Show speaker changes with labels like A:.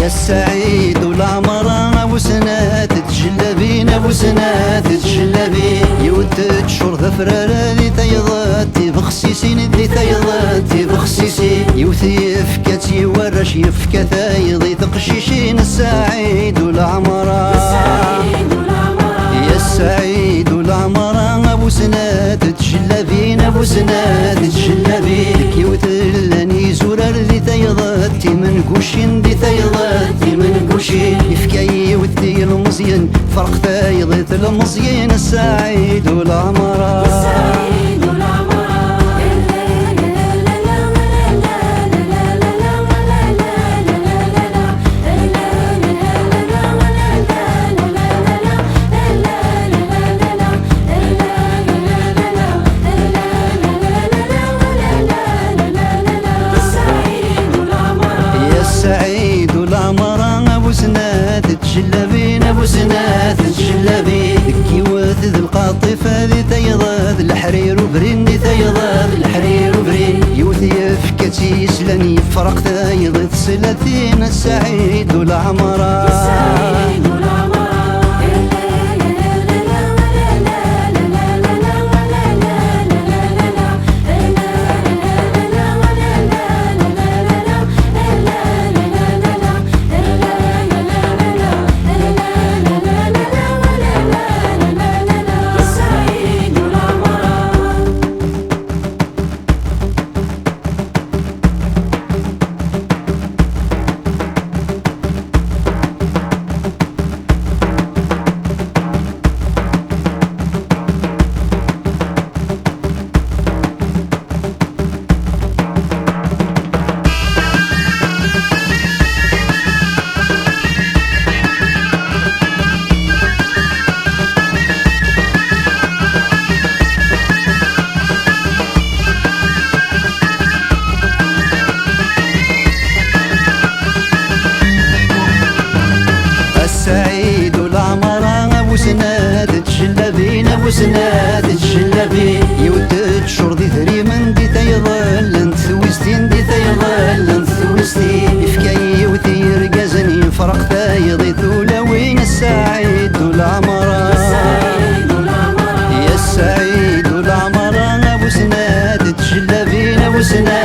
A: يا السعيد والعمرة وسنات تجلبين وسنات تجلبين يودت شور ذفرة ذي تيضاتي بخسيسين ذي تيضاتي بخسيسين يوثي يفكتي ورش يفكا ثايضي تقشيشين السعيد والعمرة يا السعيد والعمرة ابو سنات تجلبين ابو سنات تجلبين يوثلني زرار ذي تيضاتي من قوشين ذي تيضاتي من قوشين يفكاي يوثي المزين فرق ثايضي المزين السعيد والعمرة السعيد والعمرة ابو سنات تجلبين ابو سنات تجلبين كيوات ذي القاطفة ذي تيضاد الحرير وبرين ذي تيضاد الحرير وبرين يوثي يفكتي يسلني فرق ثايض ثلاثين السعيد والعمرة السعيد والعمرة ابو سناد تجلبين ابو سناد تجلبين يودت شور ذي ثريمن دي تيظل انت ثوستين دي تيظل انت ثوستين يفكاي يوثي رقازني فرق ثايضي ثولوين السعيد والعمرة يا السعيد والعمرة ابو سناد تجلبين ابو سناد